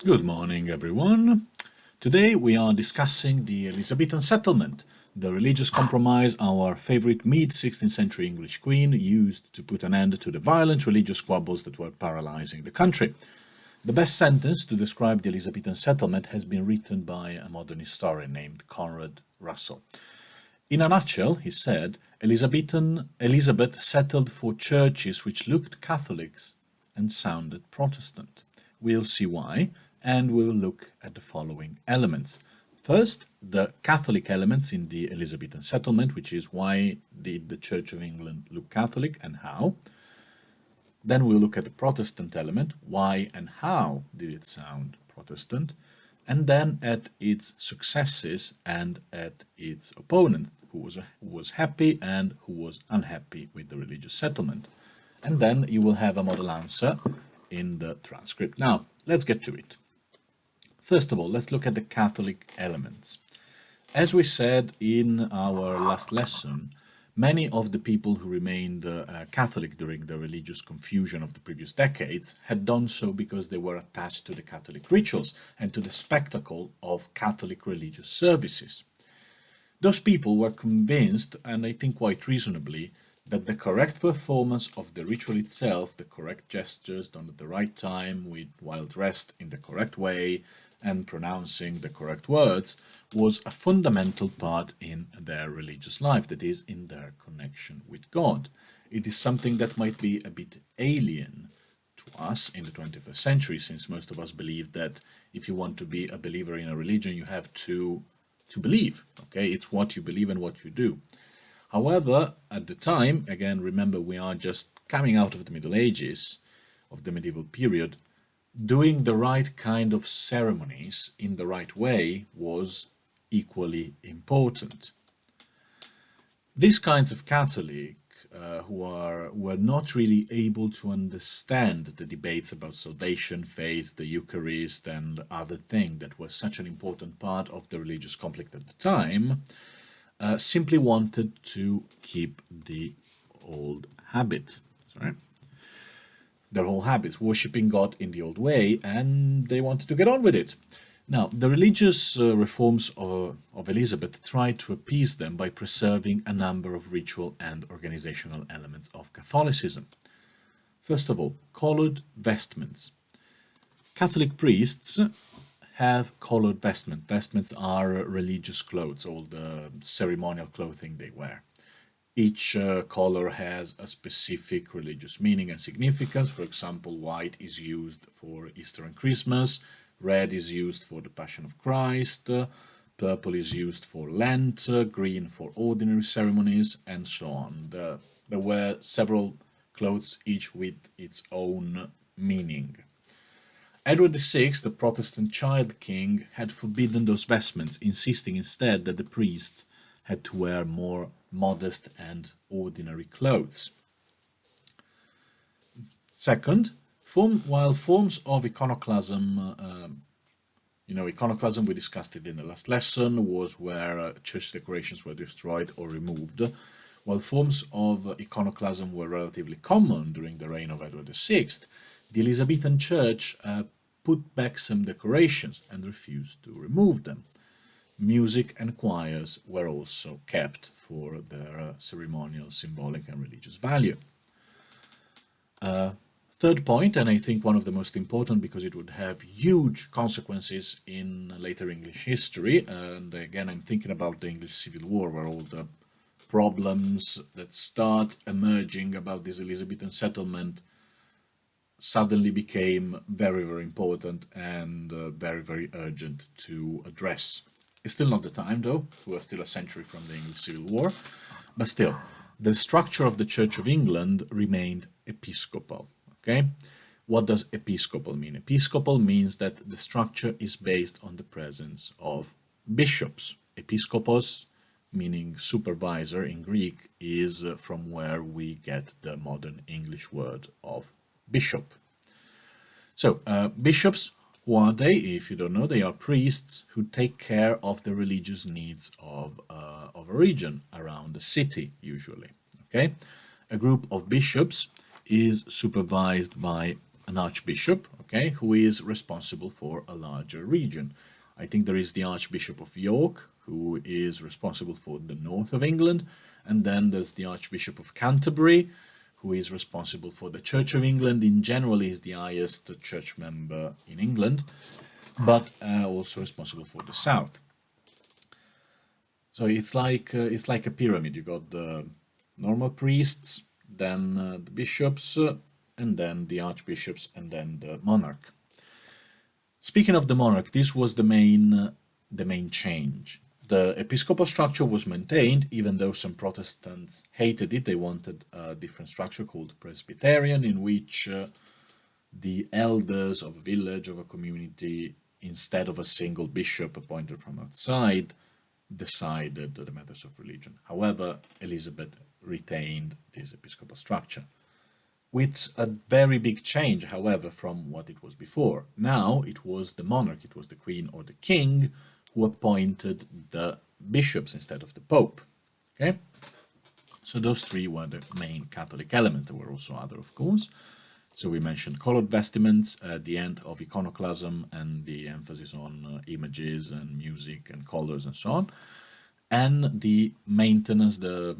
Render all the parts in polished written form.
Good morning, everyone. Today we are discussing the Elizabethan Settlement, the religious compromise our favorite mid-16th century English queen used to put an end to the violent religious squabbles that were paralyzing the country. The best sentence to describe the Elizabethan Settlement has been written by a modern historian named Conrad Russell. In a nutshell, he said, Elizabeth settled for churches which looked Catholics and sounded Protestant. We'll see why, and we'll look at the following elements. First, the Catholic elements in the Elizabethan settlement, which is why did the Church of England look Catholic and how. Then we'll look at the Protestant element, why and how did it sound Protestant, and then at its successes and at its opponent, who was happy and who was unhappy with the religious settlement. And then you will have a model answer in the transcript. Now, let's get to it. First of all, let's look at the Catholic elements. As we said in our last lesson, many of the people who remained Catholic during the religious confusion of the previous decades had done so because they were attached to the Catholic rituals and to the spectacle of Catholic religious services. Those people were convinced, and I think quite reasonably, that the correct performance of the ritual itself, the correct gestures done at the right time, while dressed in the correct way, and pronouncing the correct words, was a fundamental part in their religious life, that is, in their connection with God. It is something that might be a bit alien to us in the 21st century, since most of us believe that if you want to be a believer in a religion, you have to believe, okay? It's what you believe and what you do. However, at the time, again, remember we are just coming out of the Middle Ages, of the medieval period, doing the right kind of ceremonies in the right way was equally important. These kinds of Catholic who were not really able to understand the debates about salvation, faith, the Eucharist, and other things that were such an important part of the religious conflict at the time, simply wanted to keep the old habit. Sorry. Their whole habits, worshipping God in the old way, and they wanted to get on with it. Now, the religious reforms of Elizabeth tried to appease them by preserving a number of ritual and organizational elements of Catholicism. First of all, colored vestments. Catholic priests have colored vestments. Vestments are religious clothes, all the ceremonial clothing they wear. Each color has a specific religious meaning and significance. For example, white is used for Easter and Christmas, red is used for the Passion of Christ, purple is used for Lent, green for ordinary ceremonies, and so on. There were several clothes, each with its own meaning. Edward VI, the Protestant child king, had forbidden those vestments, insisting instead that the priest had to wear more modest and ordinary clothes. Second, while forms of iconoclasm, iconoclasm, we discussed it in the last lesson, was where church decorations were destroyed or removed. While forms of iconoclasm were relatively common during the reign of Edward VI, the Elizabethan Church put back some decorations and refused to remove them. Music and choirs were also kept for their ceremonial, symbolic, and religious value. Third point, and I think one of the most important because it would have huge consequences in later English history, and again I'm thinking about the English Civil War, where all the problems that start emerging about this Elizabethan settlement suddenly became very, very important and very, very urgent to address. It's still not the time, though. So we're still a century from the English Civil War. But still, the structure of the Church of England remained episcopal. Okay? What does episcopal mean? Episcopal means that the structure is based on the presence of bishops. Episkopos, meaning supervisor in Greek, is from where we get the modern English word of bishop. So, bishops, who are they? If you don't know, they are priests who take care of the religious needs of a region around a city, usually. Okay, a group of bishops is supervised by an archbishop, okay, who is responsible for a larger region. I think there is the Archbishop of York, who is responsible for the north of England, and then there's the Archbishop of Canterbury, who is responsible for the Church of England. In general, is the highest church member in England, but also responsible for the south. So it's like a pyramid. You got the normal priests, then the bishops, and then the archbishops, and then the monarch. Speaking of the monarch, this was the main change. The episcopal structure was maintained, even though some Protestants hated it. They wanted a different structure called Presbyterian, in which the elders of a village, of a community, instead of a single bishop appointed from outside, decided the matters of religion. However, Elizabeth retained this episcopal structure, with a very big change, however, from what it was before. Now it was the monarch, it was the queen or the king, who appointed the bishops instead of the pope. Okay, so those three were the main Catholic element. There were also other, of course. So we mentioned colored vestiments, the end of iconoclasm and the emphasis on images and music and colors and so on, and the maintenance, the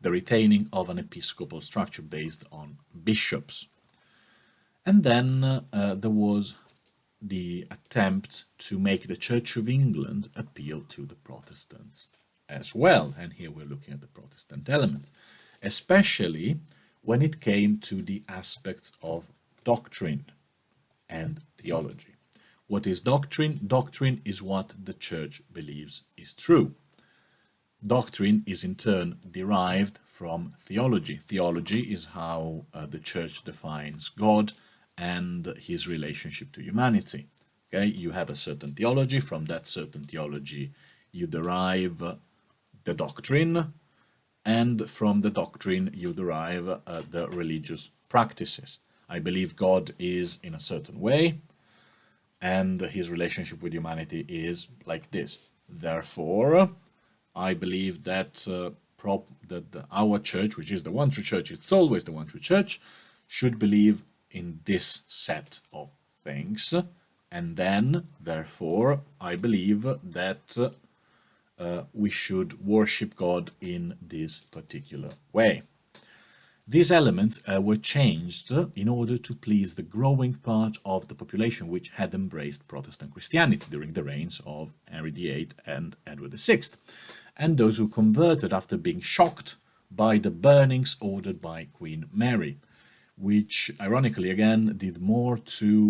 retaining of an episcopal structure based on bishops. And then there was the attempt to make the Church of England appeal to the Protestants as well. And here we're looking at the Protestant elements, especially when it came to the aspects of doctrine and theology. What is doctrine? Doctrine is what the Church believes is true. Doctrine is in turn derived from theology. Theology is how the Church defines God and his relationship to humanity. Okay, you have a certain theology. From that certain theology, you derive the doctrine, and from the doctrine you derive the religious practices. I believe God is in a certain way, and his relationship with humanity is like this. Therefore, I believe that our church, which is the one true church, it's always the one true church, should believe in this set of things. And then, therefore, I believe that we should worship God in this particular way. These elements were changed in order to please the growing part of the population which had embraced Protestant Christianity during the reigns of Henry VIII and Edward VI, and those who converted after being shocked by the burnings ordered by Queen Mary, which ironically again did more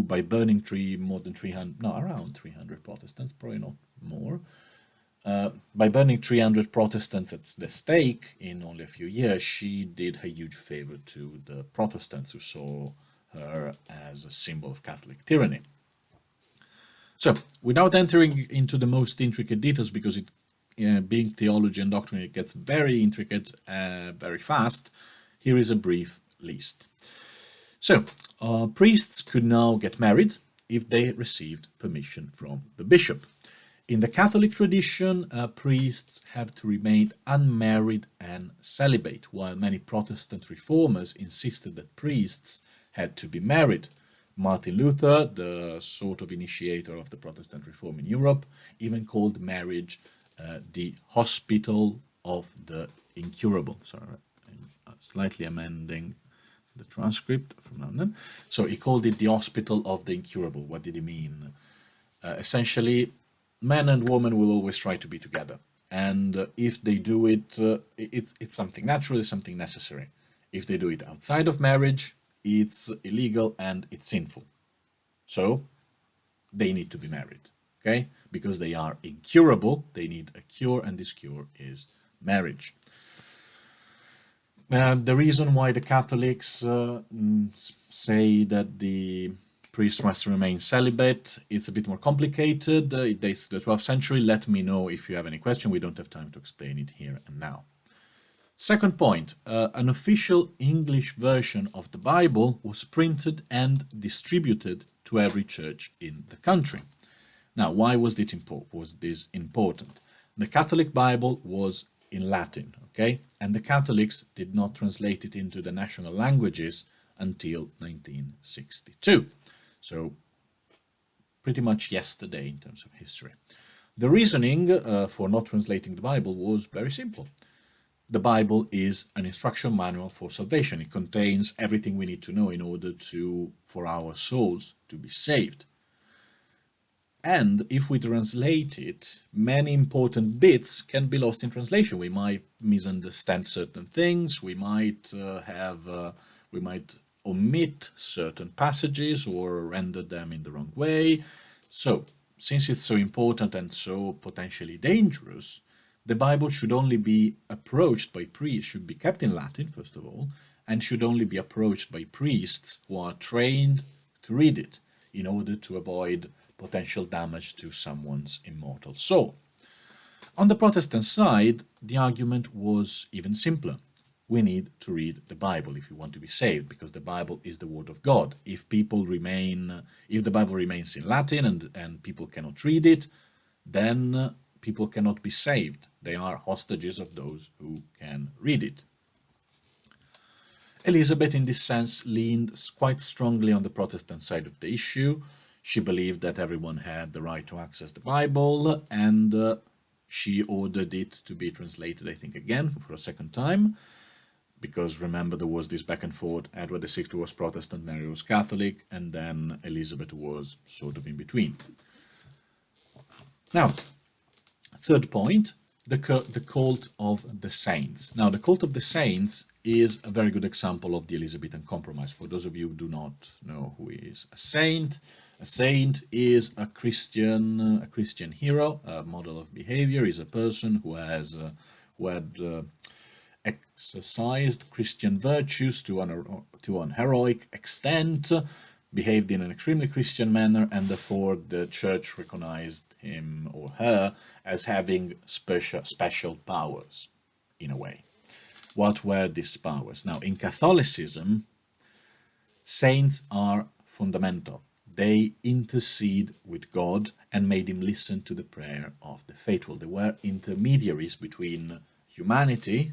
by burning around 300 Protestants, probably not more. By burning 300 Protestants at the stake in only a few years, she did a huge favor to the Protestants, who saw her as a symbol of Catholic tyranny. So, without entering into the most intricate details, because being theology and doctrine, it gets very intricate very fast, here is a brief list. So, priests could now get married if they received permission from the bishop. In the Catholic tradition, priests have to remain unmarried and celibate, while many Protestant reformers insisted that priests had to be married. Martin Luther, the sort of initiator of the Protestant reform in Europe, even called marriage the hospital of the incurable. Sorry, I'm slightly amending the transcript from now and then. So he called it the hospital of the incurable. What did he mean? Essentially, man and woman will always try to be together, and if they do it, it's something natural, it's something necessary. If they do it outside of marriage, it's illegal and it's sinful. So they need to be married, okay? Because they are incurable, they need a cure, and this cure is marriage. The reason why the Catholics say that the priest must remain celibate, it's a bit more complicated. It dates to the 12th century. Let me know if you have any question. We don't have time to explain it here and now. Second point, an official English version of the Bible was printed and distributed to every church in the country. Now, why was this important? The Catholic Bible was in Latin, okay? And the Catholics did not translate it into the national languages until 1962. So pretty much yesterday in terms of history. The reasoning for not translating the Bible was very simple. The Bible is an instruction manual for salvation. It contains everything we need to know in order for our souls to be saved. And if we translate it, many important bits can be lost in translation. We might misunderstand certain things. We might omit certain passages or render them in the wrong way. So, since it's so important and so potentially dangerous, the Bible should only be approached by priests, should be kept in Latin, first of all, and should only be approached by priests who are trained to read it in order to avoid potential damage to someone's immortal soul. On the Protestant side, the argument was even simpler. We need to read the Bible if we want to be saved, because the Bible is the Word of God. If the Bible remains in Latin and people cannot read it, then people cannot be saved. They are hostages of those who can read it. Elizabeth, in this sense, leaned quite strongly on the Protestant side of the issue. She believed that everyone had the right to access the Bible, and she ordered it to be translated, I think, again for a second time, because remember there was this back and forth. Edward VI was Protestant, Mary was Catholic, and then Elizabeth was sort of in between. Now, third point, the cult of the saints. Now, the cult of the saints is a very good example of the Elizabethan compromise. For those of you who do not know who is a saint is a Christian hero. A model of behavior is a person who had exercised Christian virtues to an heroic extent, behaved in an extremely Christian manner, and therefore the church recognized him or her as having special powers, in a way. What were these powers? Now, in Catholicism, saints are fundamental. They intercede with God and made him listen to the prayer of the faithful. They were intermediaries between humanity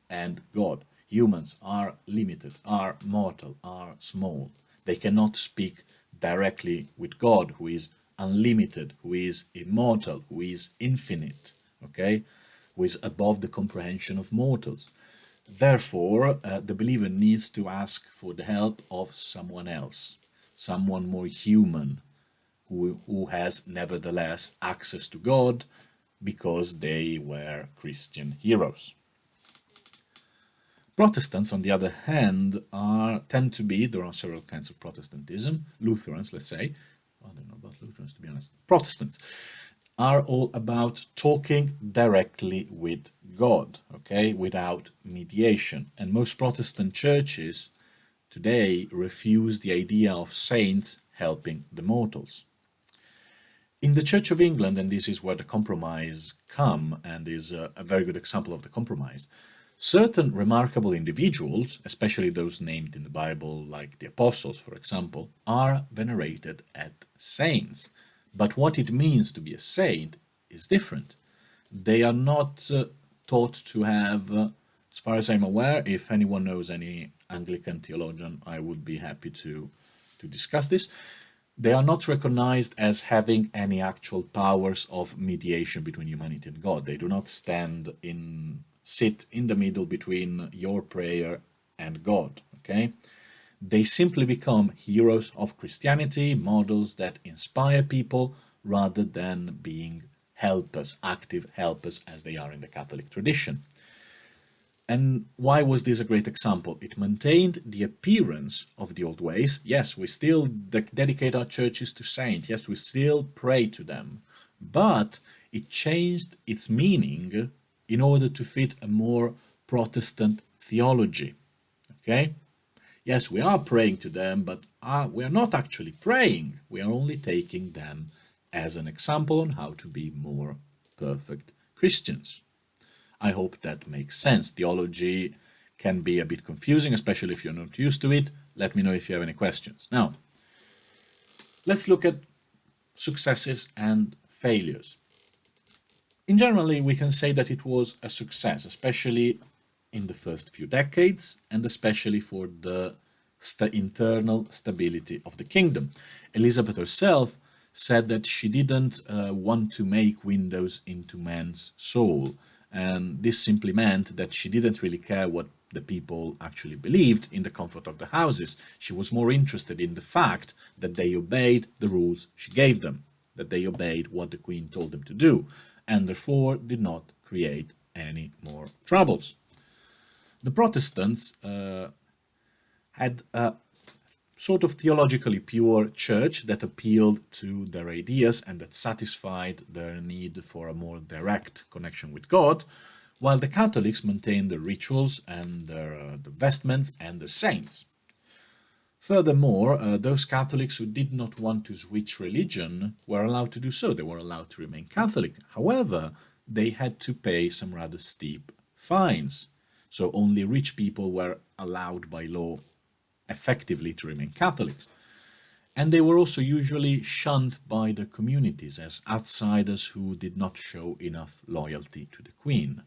and God. Humans are limited, are mortal, are small. They cannot speak directly with God, who is unlimited, who is immortal, who is infinite, okay? Who is above the comprehension of mortals. Therefore, the believer needs to ask for the help of someone else, someone more human, who has nevertheless access to God because they were Christian heroes. Protestants, on the other hand, there are several kinds of Protestantism. Lutherans, let's say, I don't know about Lutherans, to be honest. Protestants are all about talking directly with God, okay, without mediation. And most Protestant churches today refuse the idea of saints helping the mortals. In the Church of England, and this is where the compromise come, and is a very good example of the compromise, certain remarkable individuals, especially those named in the Bible, like the apostles, for example, are venerated as saints. But what it means to be a saint is different. They are not taught to have, as far as I'm aware, if anyone knows any Anglican theologian, I would be happy to discuss this. They are not recognized as having any actual powers of mediation between humanity and God. They do not sit in the middle between your prayer and God, okay? They simply become heroes of Christianity, models that inspire people rather than being helpers, active helpers as they are in the Catholic tradition. And why was this a great example? It maintained the appearance of the old ways. Yes, we still dedicate our churches to saints. Yes, we still pray to them. But it changed its meaning in order to fit a more Protestant theology. Okay? Yes, we are praying to them, but we are not actually praying. We are only taking them as an example on how to be more perfect Christians. I hope that makes sense. Theology can be a bit confusing, especially if you're not used to it. Let me know if you have any questions. Now, let's look at successes and failures. In general, we can say that it was a success, especially in the first few decades, and especially for the internal stability of the kingdom. Elizabeth herself said that she didn't want to make windows into man's soul, and this simply meant that she didn't really care what the people actually believed in the comfort of the houses. She was more interested in the fact that they obeyed the rules she gave them, that they obeyed what the Queen told them to do, and therefore did not create any more troubles. The Protestants had a sort of theologically pure church that appealed to their ideas and that satisfied their need for a more direct connection with God, while the Catholics maintained their rituals and their vestments and their saints. Furthermore, those Catholics who did not want to switch religion were allowed to do so. They were allowed to remain Catholic. However, they had to pay some rather steep fines. So only rich people were allowed by law effectively to remain Catholics. And they were also usually shunned by their communities as outsiders who did not show enough loyalty to the Queen.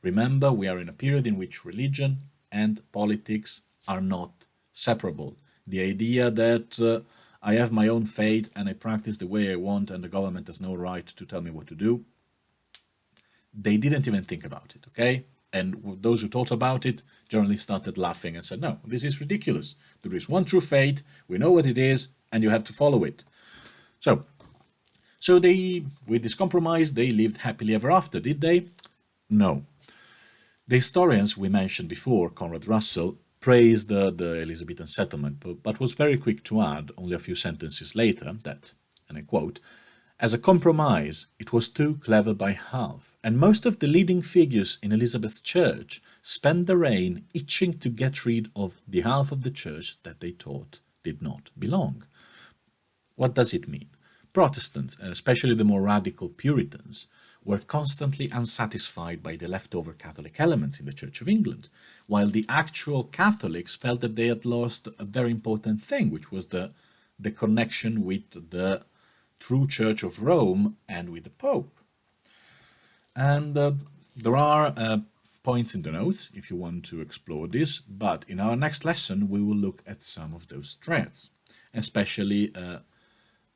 Remember, we are in a period in which religion and politics are not separable. The idea that I have my own faith and I practice the way I want and the government has no right to tell me what to do, they didn't even think about it, okay? And those who thought about it generally started laughing and said, no, this is ridiculous. There is one true faith, we know what it is, and you have to follow it. So with this compromise, they lived happily ever after, did they? No. The historians we mentioned before, Conrad Russell, praised the Elizabethan settlement, but was very quick to add, only a few sentences later, that, and I quote, "As a compromise, it was too clever by half, and most of the leading figures in Elizabeth's church spent their reign itching to get rid of the half of the church that they thought did not belong." What does it mean? Protestants, especially the more radical Puritans, were constantly unsatisfied by the leftover Catholic elements in the Church of England, while the actual Catholics felt that they had lost a very important thing, which was the connection with the true Church of Rome and with the Pope. And there are points in the notes if you want to explore this, but in our next lesson we will look at some of those threads, especially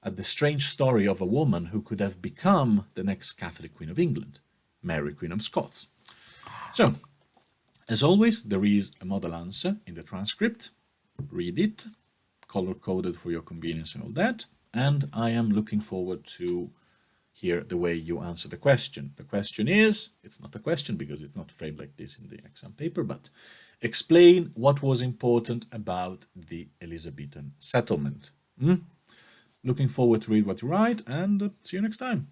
at the strange story of a woman who could have become the next Catholic Queen of England, Mary, Queen of Scots. So, as always, there is a model answer in the transcript. Read it, color-coded for your convenience and all that, and I am looking forward to hear the way you answer the question. The question is, it's not a question because it's not framed like this in the exam paper, but explain what was important about the Elizabethan settlement. Looking forward to read what you write, and see you next time.